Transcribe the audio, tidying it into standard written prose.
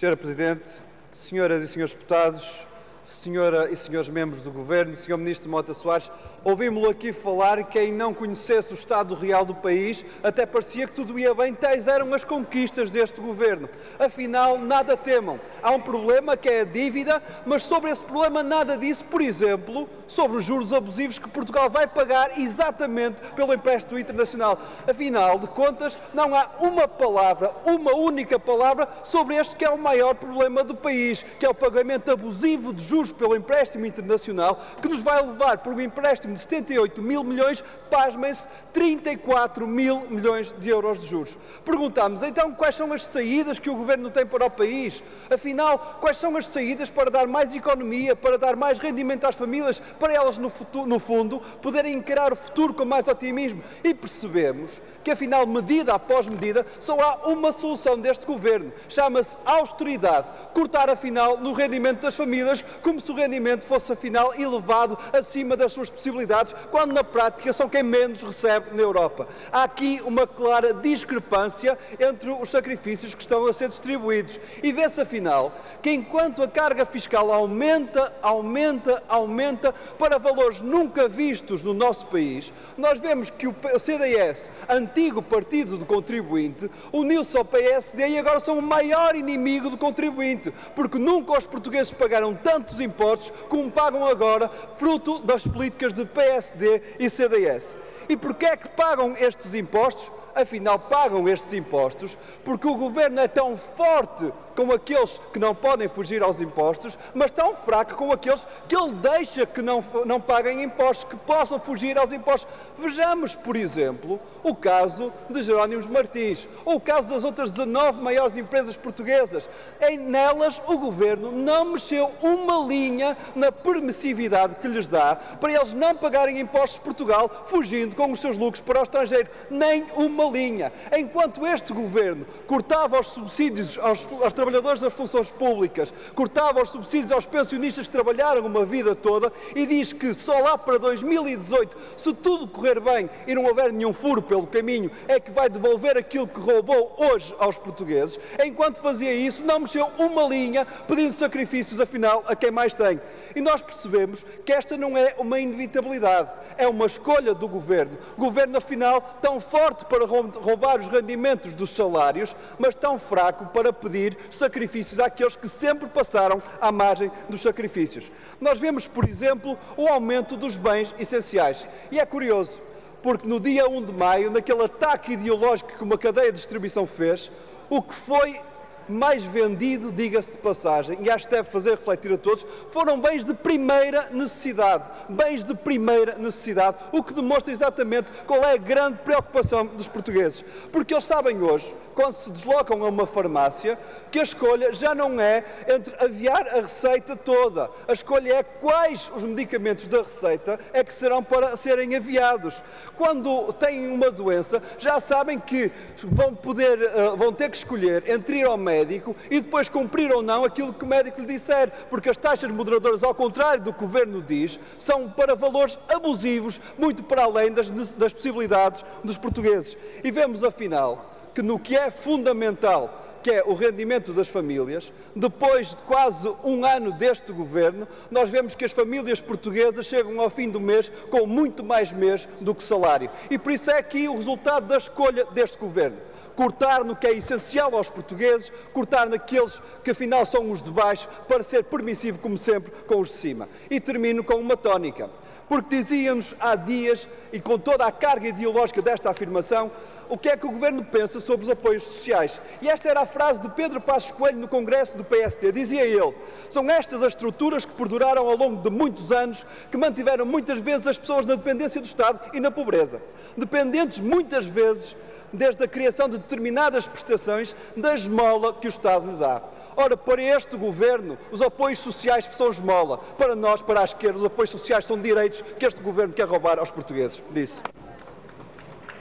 Senhora Presidente, senhoras e senhores deputados, senhora e senhores membros do Governo, senhor Ministro Mota Soares, ouvimos-lo aqui falar que quem não conhecesse o estado real do país até parecia que tudo ia bem, tais eram as conquistas deste Governo. Afinal, nada temam. Há um problema que é a dívida, mas sobre esse problema nada disse, por exemplo, sobre os juros abusivos que Portugal vai pagar exatamente pelo empréstimo internacional. Afinal de contas, não há uma palavra, uma única palavra, sobre este que é o maior problema do país, que é o pagamento abusivo de juros pelo empréstimo internacional, que nos vai levar por um empréstimo de 78 mil milhões, pasmem-se, 34 mil milhões de euros de juros. Perguntamos, então, quais são as saídas que o Governo tem para o país? Afinal, quais são as saídas para dar mais economia, para dar mais rendimento às famílias, para elas, no fundo, poderem encarar o futuro com mais otimismo? E percebemos que, afinal, medida após medida, só há uma solução deste Governo. Chama-se austeridade. Cortar, afinal, no rendimento das famílias, como se o rendimento fosse, afinal, elevado acima das suas possibilidades, quando, na prática, são quem menos recebe na Europa. Há aqui uma clara discrepância entre os sacrifícios que estão a ser distribuídos. E vê-se, afinal, que enquanto a carga fiscal aumenta para valores nunca vistos no nosso país, nós vemos que o CDS, antigo partido do contribuinte, uniu-se ao PSD e agora são o maior inimigo do contribuinte, porque nunca os portugueses pagaram tantos impostos como pagam agora, fruto das políticas de PSD e CDS. E porquê é que pagam estes impostos? Afinal, pagam estes impostos porque o Governo é tão forte com aqueles que não podem fugir aos impostos, mas tão fraco com aqueles que ele deixa que não paguem impostos, que possam fugir aos impostos. Vejamos, por exemplo, o caso de Jerónimo Martins, ou o caso das outras 19 maiores empresas portuguesas. Nelas, o Governo não mexeu uma linha na permissividade que lhes dá para eles não pagarem impostos de Portugal, fugindo com os seus lucros para o estrangeiro. Nem uma linha. Enquanto este Governo cortava os subsídios aos trabalhadores das funções públicas, cortava os subsídios aos pensionistas que trabalharam uma vida toda e diz que só lá para 2018, se tudo correr bem e não houver nenhum furo pelo caminho, é que vai devolver aquilo que roubou hoje aos portugueses. Enquanto fazia isso, não mexeu uma linha pedindo sacrifícios, afinal, a quem mais tem. E nós percebemos que esta não é uma inevitabilidade, é uma escolha do Governo. O Governo, afinal, tão forte para roubar os rendimentos dos salários, mas tão fraco para pedir sacrifícios àqueles que sempre passaram à margem dos sacrifícios. Nós vemos, por exemplo, o aumento dos bens essenciais. E é curioso, porque no dia 1 de maio, naquele ataque ideológico que uma cadeia de distribuição fez, o que foi mais vendido, diga-se de passagem, e acho que deve fazer refletir a todos, foram bens de primeira necessidade. Bens de primeira necessidade, o que demonstra exatamente qual é a grande preocupação dos portugueses. Porque eles sabem hoje, quando se deslocam a uma farmácia, que a escolha já não é entre aviar a receita toda. A escolha é quais os medicamentos da receita é que serão para serem aviados. Quando têm uma doença, já sabem que vão ter que escolher entre ir ao médico e depois cumprir ou não aquilo que o médico lhe disser, porque as taxas moderadoras, ao contrário do que o Governo diz, são para valores abusivos, muito para além das possibilidades dos portugueses. E vemos, afinal, que no que é fundamental, que é o rendimento das famílias, depois de quase um ano deste Governo, nós vemos que as famílias portuguesas chegam ao fim do mês com muito mais mês do que salário. E por isso é aqui o resultado da escolha deste Governo. Cortar no que é essencial aos portugueses, cortar naqueles que afinal são os de baixo, para ser permissivo, como sempre, com os de cima. E termino com uma tónica. Porque dizíamos há dias, e com toda a carga ideológica desta afirmação, o que é que o Governo pensa sobre os apoios sociais. E esta era a frase de Pedro Passos Coelho no Congresso do PSD. Dizia ele: são estas as estruturas que perduraram ao longo de muitos anos, que mantiveram muitas vezes as pessoas na dependência do Estado e na pobreza. Dependentes muitas vezes, desde a criação de determinadas prestações, da esmola que o Estado lhe dá. Ora, para este Governo, os apoios sociais são esmola. Para nós, para a esquerda, os apoios sociais são direitos que este Governo quer roubar aos portugueses. Disse.